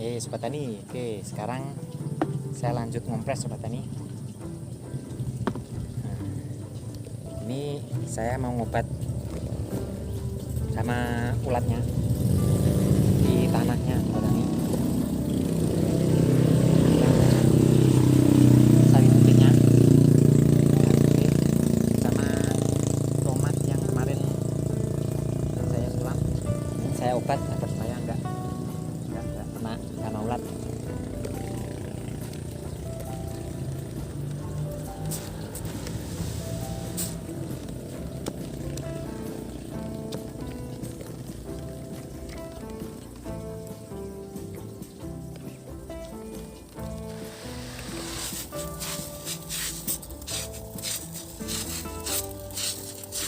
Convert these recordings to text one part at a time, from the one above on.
Sobat Tani, oke sekarang saya lanjut ngompres Sobat Tani. Nah, ini saya mau ngobat sama ulatnya di tanahnya Sobat Tani. Sawi putihnya sama tomat yang kemarin saya sulam, ini saya obat agar supaya enggak kena ulat.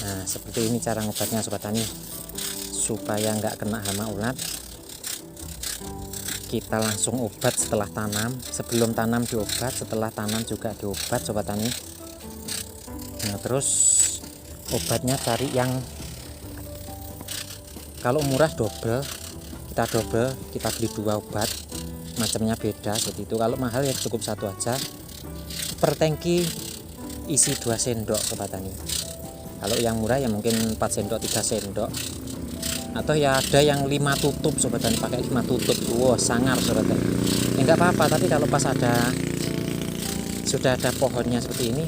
Nah, seperti ini cara ngobatnya Sobat Tani, supaya nggak kena hama ulat. Kita langsung obat setelah tanam, sebelum tanam diobat, setelah tanam juga diobat Sobat Tani. Nah, terus obatnya cari yang kalau murah double, kita beli 2 obat, macamnya beda seperti itu. Kalau mahal ya cukup 1 aja, per tangki isi 2 sendok Sobat Tani. Kalau yang murah ya mungkin 4 sendok, 3 sendok, atau ya ada yang 5 tutup Sobat Tani, pakai 5 tutup. Wow, sangar Sobat Tani. Ya enggak apa-apa, tapi kalau pas sudah ada pohonnya seperti ini,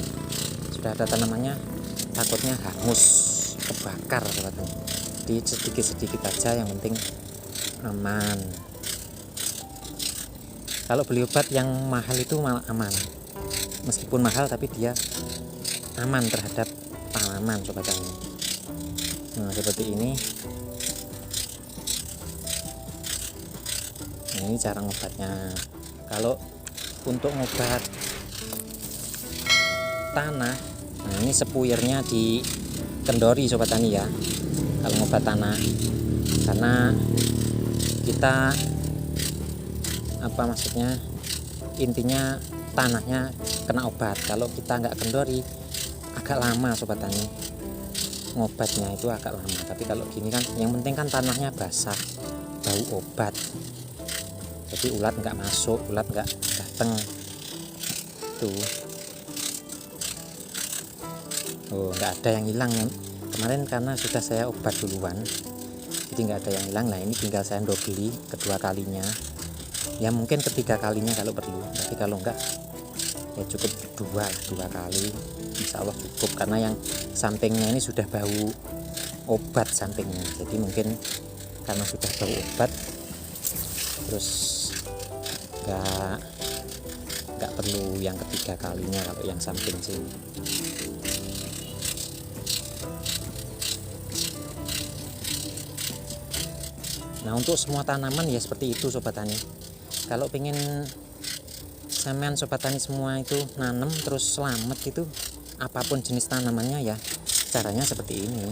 sudah ada tanamannya, takutnya hangus, kebakar Sobat Tani. Jadi sedikit-sedikit aja, yang penting aman. Kalau beli obat yang mahal itu malah aman, meskipun mahal tapi dia aman terhadap tanaman Sobat Tani. Nah, seperti ini. Nah, ini cara ngobatnya. Kalau untuk ngobat tanah, nah ini sepuyernya dikendori Sobat Tani ya. Kalau ngobat tanah, karena kita maksudnya intinya tanahnya kena obat. Kalau kita nggak kendori agak lama Sobat Tani, ngobatnya itu agak lama. Tapi kalau gini kan yang penting kan tanahnya basah, bau obat, jadi ulat nggak masuk, ulat nggak datang tuh. Oh, nggak ada yang hilang kemarin karena sudah saya obat duluan, jadi nggak ada yang hilang. Nah, ini tinggal saya dobeli kedua kalinya, ya mungkin ketiga kalinya kalau perlu, tapi kalau enggak ya cukup dua kali, insya Allah cukup. Karena yang sampingnya ini sudah bau obat sampingnya, jadi mungkin karena sudah bau obat, terus nggak perlu yang ketiga kalinya kalau yang samping sini. Nah, untuk semua tanaman ya seperti itu Sobat Tani. Kalau pengen sampean Sobat Tani semua itu nanam terus selamat, itu apapun jenis tanamannya ya caranya seperti ini.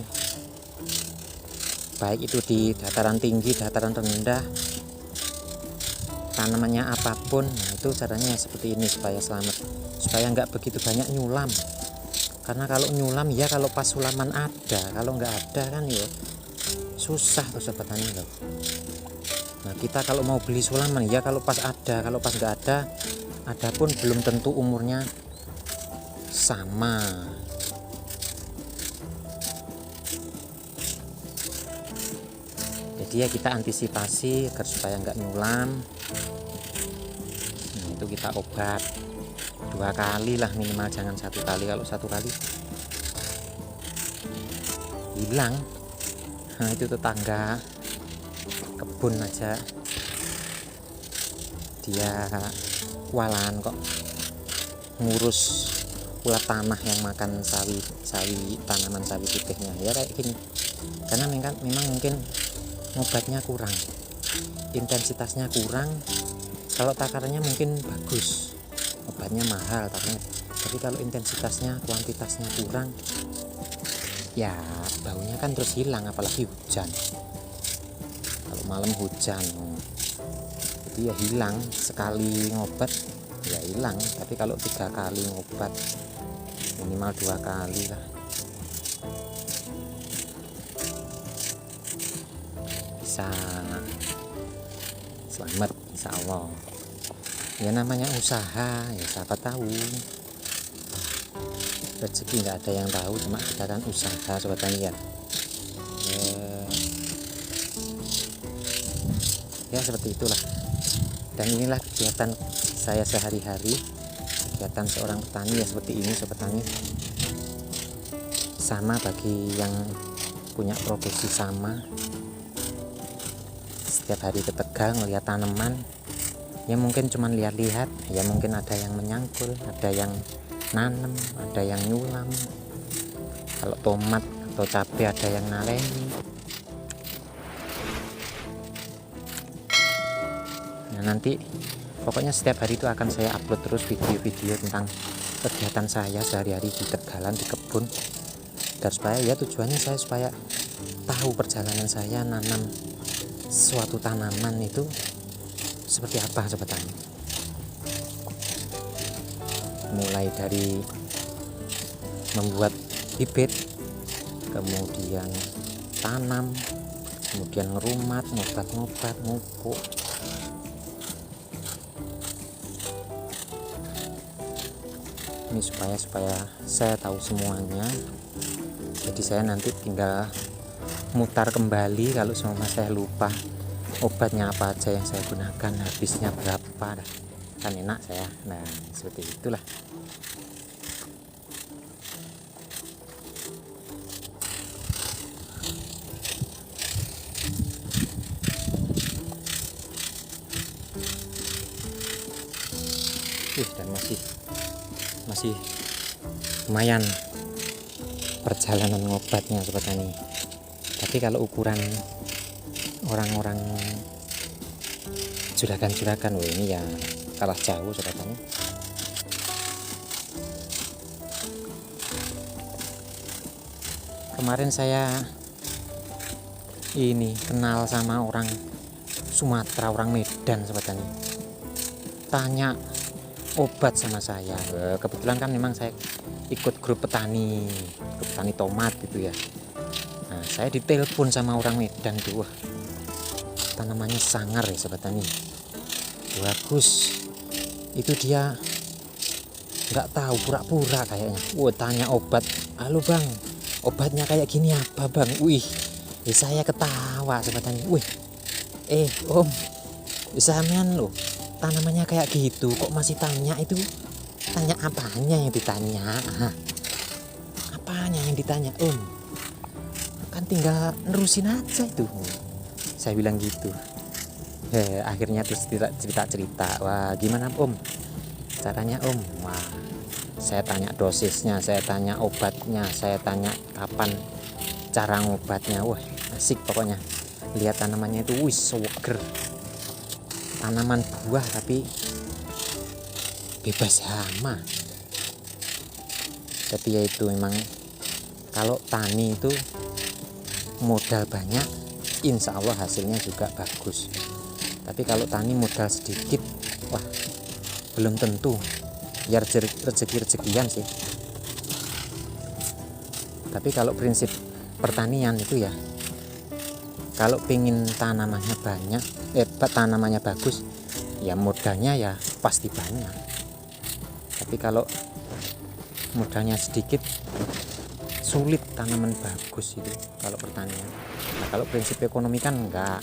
Baik itu di dataran tinggi, dataran rendah, tanamannya apapun, nah itu caranya seperti ini supaya selamat, supaya nggak begitu banyak nyulam. Karena kalau nyulam ya kalau pas sulaman ada, kalau nggak ada kan ya susah tuh Sobat Tani loh. Nah, kita kalau mau beli sulaman ya kalau pas ada, kalau pas nggak ada pun belum tentu umurnya sama. Jadi ya kita antisipasi agar supaya nggak nyulam. Nah, itu kita obat 2 kali lah minimal, jangan 1 kali. Kalau 1 kali hilang. Nah, itu tetangga kebun aja dia kualan kok ngurus ulat tanah yang makan sawi tanaman sawi putihnya ya kayak gini. Karena memang mungkin ngobatnya kurang, intensitasnya kurang. Kalau takarnya mungkin bagus, obatnya mahal takarnya, tapi kalau intensitasnya, kuantitasnya kurang, ya baunya kan terus hilang. Apalagi hujan, kalau malam hujan, jadi ya hilang. Sekali ngobat ya hilang, tapi kalau 3 kali ngobat minimal 2 kali lah. bisa selamat insya Allah. Ya namanya usaha, ya siapa tahu rezeki nggak ada yang tahu, cuma kita kan usaha sobat tani ya. Ya seperti itulah. Dan inilah kegiatan saya sehari-hari, kegiatan seorang petani ya seperti ini sobat tani. Sama bagi yang punya profesi sama, setiap hari ke Tegal ngelihat tanaman, ya mungkin cuman lihat-lihat, ya mungkin ada yang menyangkul, ada yang nanam, ada yang nyulam. Kalau tomat atau cabai ada yang naleni. Nah nanti pokoknya setiap hari itu akan saya upload terus video-video tentang kegiatan saya sehari-hari di Tegalan, di kebun. Dan supaya ya tujuannya saya supaya tahu perjalanan saya nanam suatu tanaman itu seperti apa sobat tani. Mulai dari membuat bibit, kemudian tanam, kemudian ngerumat, ngobat-ngobat, ngupuk. Ini supaya saya tahu semuanya. Jadi saya nanti tinggal mutar kembali kalau semua saya lupa obatnya apa aja yang saya gunakan, habisnya berapa, kan enak saya. Nah seperti itulah. Dan masih lumayan perjalanan ngobatnya sobat tani. Tapi kalau ukuran orang-orang juragan-juragan, ini ya kalah jauh sobat tani. Kemarin saya ini kenal sama orang Sumatera, orang Medan sobat tani. Tanya obat sama saya. Kebetulan kan memang saya ikut grup petani tomat gitu ya. Nah saya ditelepon sama orang Medan tuh, wah tanamannya sangar ya sobat tani, bagus. Itu dia nggak tahu, pura-pura kayaknya. Wah tanya obat, halo bang, obatnya kayak gini apa bang? Wih, saya ketawa sobat tani. Wih, om, sampean loh tanamannya kayak gitu kok masih tanya? Itu tanya apanya yang ditanya? Apanya yang ditanya om? Kan tinggal nerusin aja itu, saya bilang gitu. Akhirnya terus cerita, wah gimana om caranya om? Wah saya tanya dosisnya, saya tanya obatnya, saya tanya kapan cara ngobatnya. Wah asik pokoknya. Lihat tanamannya itu wis seger, tanaman buah tapi bebas hama. Tapi ya itu memang kalau tani itu modal banyak, insya Allah hasilnya juga bagus. Tapi kalau tani modal sedikit, wah belum tentu. Ya rezeki-rezekian sih. Tapi kalau prinsip pertanian itu ya, kalau pengen tanamannya banyak, tanamannya bagus, ya modalnya ya pasti banyak. Tapi kalau modalnya sedikit, sulit tanaman bagus itu kalau pertanian. Nah kalau prinsip ekonomi kan enggak,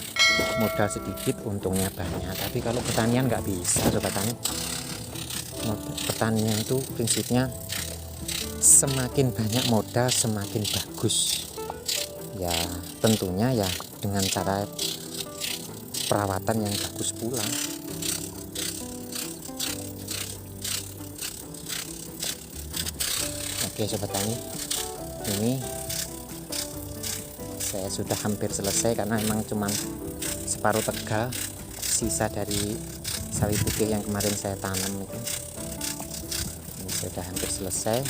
modal sedikit untungnya banyak. Tapi kalau pertanian enggak bisa sobat tani. Pertanian itu prinsipnya semakin banyak modal semakin bagus. Ya tentunya ya dengan cara perawatan yang bagus pula. Oke sobat tani, ini saya sudah hampir selesai karena memang cuman separuh Tegal sisa dari sawi putih yang kemarin saya tanam itu. Ini sudah hampir selesai.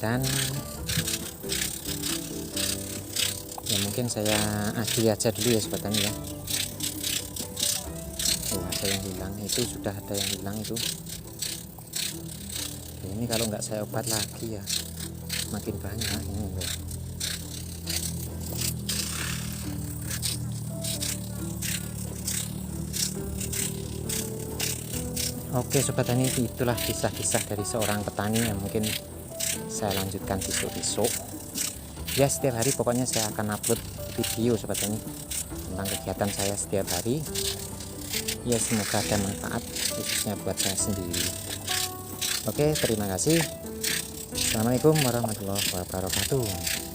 Dan ya mungkin saya akhiri aja dulu ya sobat tani ya. Ada yang hilang, itu sudah ada yang hilang itu. Ini kalau nggak saya obat lagi ya makin banyak ini loh. Oke sobat tani, itulah kisah-kisah dari seorang petani yang mungkin saya lanjutkan besok-besok ya. Setiap hari pokoknya saya akan upload video sobat tani tentang kegiatan saya setiap hari ya. Semoga ada manfaat khususnya buat saya sendiri. Oke, terima kasih. Assalamualaikum warahmatullahi wabarakatuh.